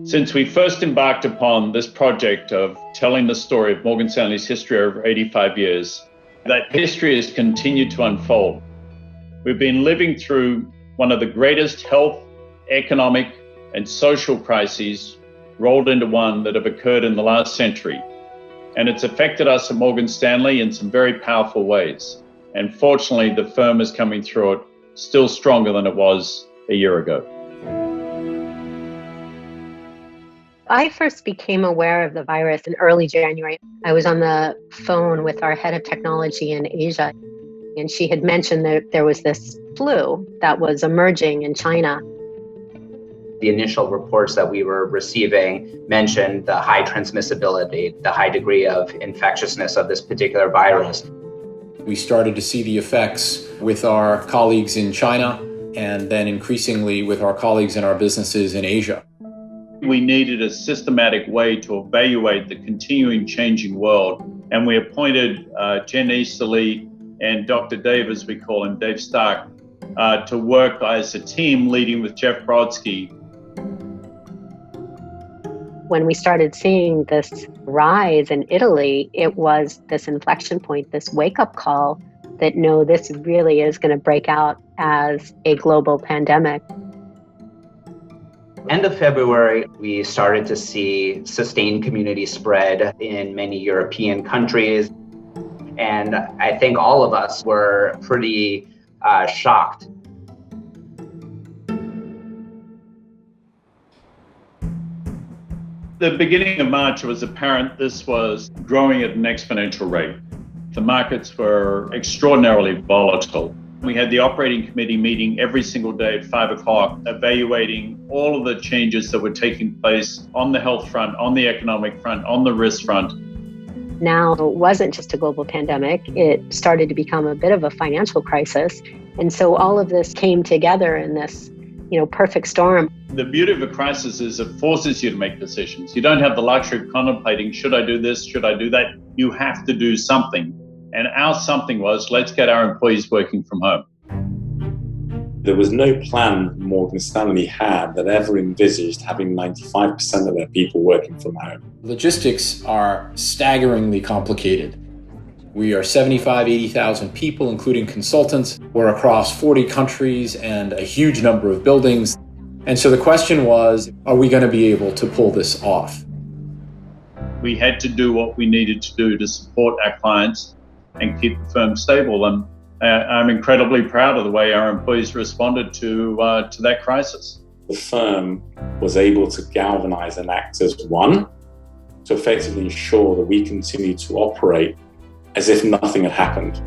Since we first embarked upon this project of telling the story of Morgan Stanley's history over 85 years, that history has continued to unfold. We've been living through one of the greatest health, economic, and social crises rolled into one that have occurred in the last century. And it's affected us at Morgan Stanley in some very powerful ways. And fortunately, the firm is coming through it still stronger than it was a year ago. I first became aware of the virus in early January. I was on the phone with our head of technology in Asia, and she had mentioned that there was this flu that was emerging in China. The initial reports that we were receiving mentioned the high transmissibility, the high degree of infectiousness of this particular virus. We started to see the effects with our colleagues in China and then increasingly with our colleagues in our businesses in Asia. We needed a systematic way to evaluate the continuing changing world, and we appointed Jen Easterly and Dr. Dave, as we call him, Dave Stark, to work as a team leading with Jeff Brodsky. When we started seeing this rise in Italy, it was this inflection point, this wake-up call that no, this really is going to break out as a global pandemic. End of February, we started to see sustained community spread in many European countries. And I think all of us were pretty shocked. The beginning of March, it was apparent this was growing at an exponential rate. The markets were extraordinarily volatile. We had the operating committee meeting every single day at 5 o'clock, evaluating all of the changes that were taking place on the health front, on the economic front, on the risk front. Now, it wasn't just a global pandemic. It started to become a bit of a financial crisis. And so all of this came together in this, perfect storm. The beauty of a crisis is it forces you to make decisions. You don't have the luxury of contemplating, should I do this, should I do that? You have to do something. And our something was, let's get our employees working from home. There was no plan Morgan Stanley had that ever envisaged having 95% of their people working from home. Logistics are staggeringly complicated. We are 80,000 people, including consultants. We're across 40 countries and a huge number of buildings. And so the question was, are we going to be able to pull this off? We had to do what we needed to do to support our clients and keep the firm stable. And I'm incredibly proud of the way our employees responded to that crisis. The firm was able to galvanize and act as one to effectively ensure that we continue to operate as if nothing had happened.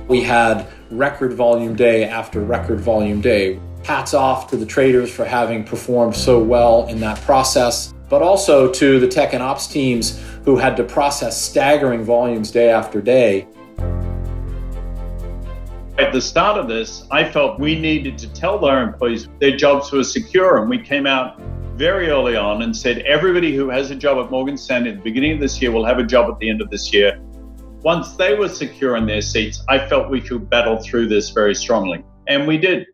We had record volume day after record volume day. Hats off to the traders for having performed so well in that process, but also to the tech and ops teams who had to process staggering volumes day after day. At the start of this, I felt we needed to tell our employees their jobs were secure, and we came out very early on and said everybody who has a job at Morgan Stanley at the beginning of this year will have a job at the end of this year. Once they were secure in their seats, I felt we could battle through this very strongly, and we did.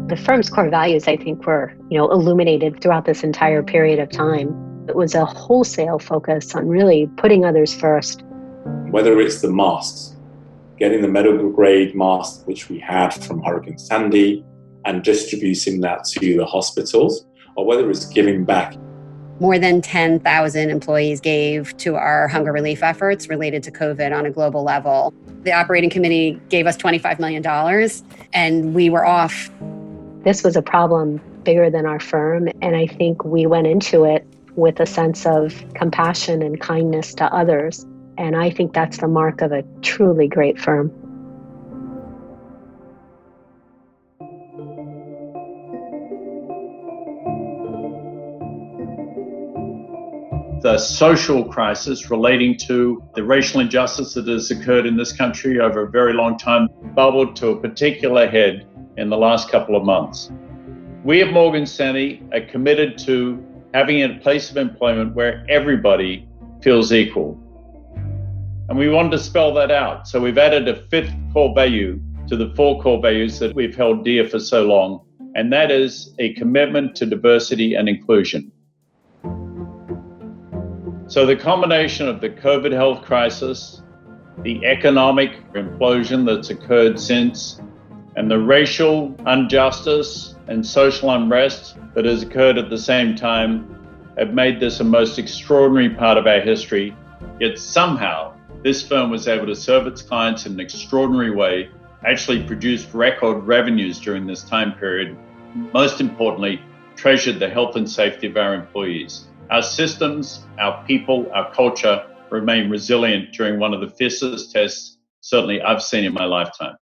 The firm's core values, I think, were, illuminated throughout this entire period of time. It was a wholesale focus on really putting others first. Whether it's the masks, getting the medical grade masks, which we had from Hurricane Sandy, and distributing that to the hospitals, or whether it's giving back. More than 10,000 employees gave to our hunger relief efforts related to COVID on a global level. The operating committee gave us $25 million, and we were off. This was a problem bigger than our firm, and I think we went into it with a sense of compassion and kindness to others. And I think that's the mark of a truly great firm. The social crisis relating to the racial injustice that has occurred in this country over a very long time bubbled to a particular head in the last couple of months. We at Morgan Stanley are committed to having a place of employment where everybody feels equal. And we wanted to spell that out. So we've added a fifth core value to the four core values that we've held dear for so long. and that is a commitment to diversity and inclusion. So the combination of the COVID health crisis, the economic implosion that's occurred since, and the racial injustice and social unrest that has occurred at the same time have made this a most extraordinary part of our history. Yet somehow, this firm was able to serve its clients in an extraordinary way, actually produced record revenues during this time period, most importantly, treasured the health and safety of our employees. Our systems, our people, our culture remain resilient during one of the fiercest tests certainly I've seen in my lifetime.